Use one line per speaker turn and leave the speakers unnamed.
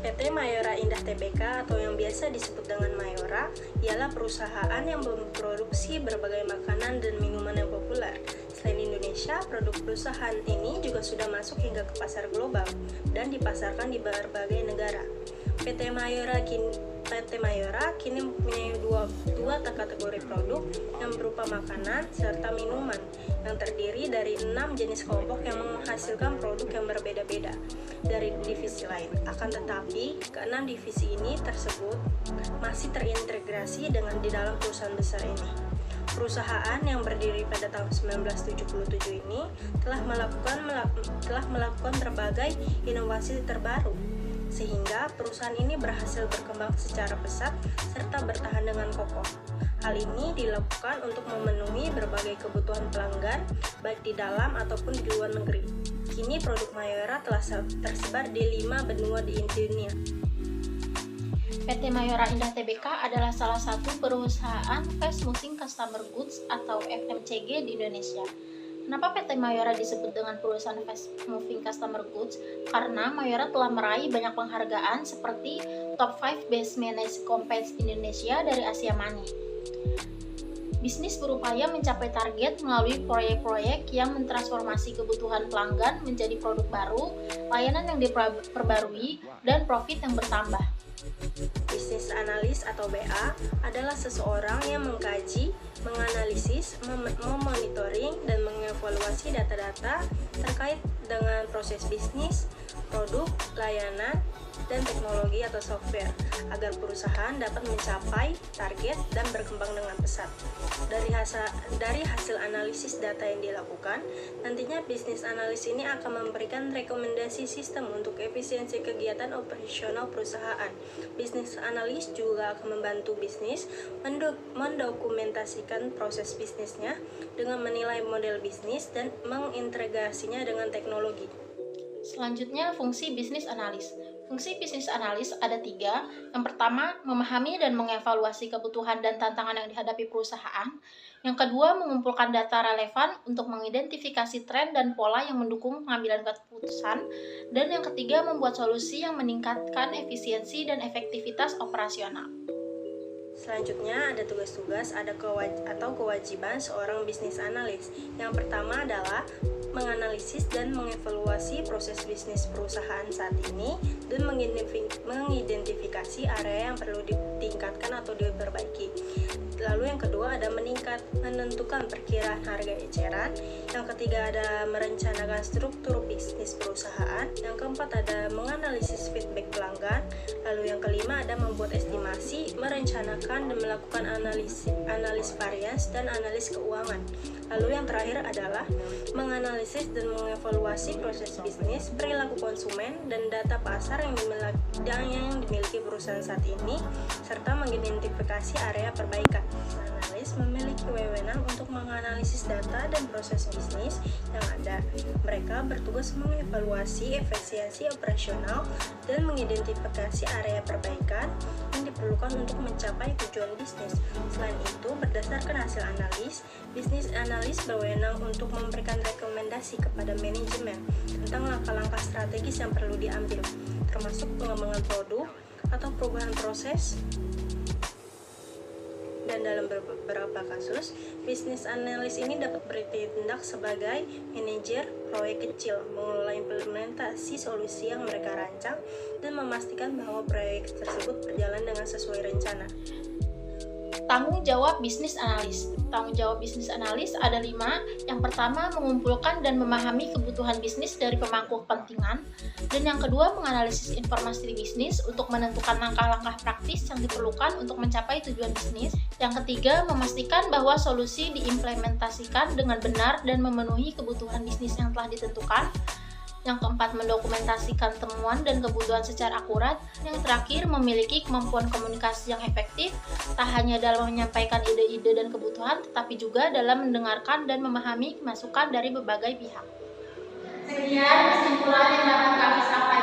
PT Mayora Indah Tbk atau yang biasa disebut dengan Mayora ialah perusahaan yang memproduksi berbagai makanan dan minuman yang populer. Selain Indonesia, produk perusahaan ini juga sudah masuk hingga ke pasar global dan dipasarkan di berbagai negara. PT Mayora kini mempunyai dua kategori produk yang berupa makanan serta minuman yang terdiri dari 6 jenis kelompok yang menghasilkan produk yang berbeda-beda dari divisi lain. Akan tetapi, keenam divisi ini tersebut masih terintegrasi di dalam perusahaan besar ini. Perusahaan yang berdiri pada tahun 1977 ini telah melakukan berbagai inovasi terbaru, sehingga perusahaan ini berhasil berkembang secara pesat serta bertahan dengan kokoh. Hal ini dilakukan untuk memenuhi berbagai kebutuhan pelanggan, baik di dalam ataupun di luar negeri. Kini produk Mayora telah tersebar di 5 benua di dunia.
PT Mayora Indah Tbk adalah salah satu perusahaan Fast Moving Consumer Goods atau FMCG di Indonesia. Kenapa PT Mayora disebut dengan perusahaan Fast Moving Consumer Goods? Karena Mayora telah meraih banyak penghargaan seperti Top 5 Best Managed Companies Indonesia dari Asia Money. Bisnis berupaya mencapai target melalui proyek-proyek yang mentransformasi kebutuhan pelanggan menjadi produk baru, layanan yang diperbarui, dan profit yang bertambah.
Bisnis analis atau BA adalah seseorang yang mengkaji, menganalisis, memonitoring, dan mengevaluasi data-data terkait dengan proses bisnis, produk, layanan, dan teknologi atau software agar perusahaan dapat mencapai target dan berkembang dengan pesat. Dari hasil analisis data yang dilakukan, nantinya bisnis analis ini akan memberikan rekomendasi sistem untuk efisiensi kegiatan operasional perusahaan. Bisnis analis juga akan membantu bisnis mendokumentasikan proses bisnisnya dengan menilai model bisnis dan mengintegrasinya dengan teknologi.
Selanjutnya, fungsi bisnis analis. Fungsi bisnis analis ada 3. Yang pertama, memahami dan mengevaluasi kebutuhan dan tantangan yang dihadapi perusahaan. Yang kedua, mengumpulkan data relevan untuk mengidentifikasi tren dan pola yang mendukung pengambilan keputusan. Dan yang ketiga, membuat solusi yang meningkatkan efisiensi dan efektivitas operasional.
Selanjutnya ada tugas-tugas atau kewajiban seorang bisnis analis. Yang pertama adalah menganalisis dan mengevaluasi proses bisnis perusahaan saat ini dan mengidentifikasi area yang perlu ditingkatkan atau diperbaiki. Lalu yang kedua ada menentukan perkiraan harga eceran. Yang ketiga ada merencanakan struktur bisnis perusahaan. Yang keempat ada menganalisis feedback pelanggan. Lalu yang kelima ada membuat estimasi, merencanakan dan melakukan analis varians dan analis keuangan. Lalu yang terakhir adalah menganalisis dan mengevaluasi proses bisnis, perilaku konsumen, dan data pasar yang dimiliki perusahaan saat ini, serta mengidentifikasi area perbaikan. Analis memiliki wewenang untuk menganalisis data dan proses bisnis yang ada. Mereka bertugas mengevaluasi efisiensi operasional dan mengidentifikasi area perbaikan yang diperlukan untuk mencapai tujuan bisnis. Selain itu, berdasarkan hasil analis, bisnis analis berwenang untuk memberikan rekomendasi kepada manajemen tentang langkah-langkah strategis yang perlu diambil, termasuk pengembangan produk atau perubahan proses. Dan dalam beberapa kasus, bisnis analis ini dapat bertindak sebagai manajer proyek kecil, mengelola implementasi solusi yang mereka rancang, dan memastikan bahwa proyek tersebut berjalan dengan sesuai rencana.
Tanggung jawab bisnis analis. Tanggung jawab bisnis analis ada 5. Yang pertama, mengumpulkan dan memahami kebutuhan bisnis dari pemangku kepentingan. Dan yang kedua, menganalisis informasi bisnis untuk menentukan langkah-langkah praktis yang diperlukan untuk mencapai tujuan bisnis. Yang ketiga, memastikan bahwa solusi diimplementasikan dengan benar dan memenuhi kebutuhan bisnis yang telah ditentukan. Yang keempat, mendokumentasikan temuan dan kebutuhan secara akurat. Yang terakhir, memiliki kemampuan komunikasi yang efektif, tak hanya dalam menyampaikan ide-ide dan kebutuhan, tetapi juga dalam mendengarkan dan memahami masukan dari berbagai pihak. Sekian kesimpulan yang dapat kami sampaikan.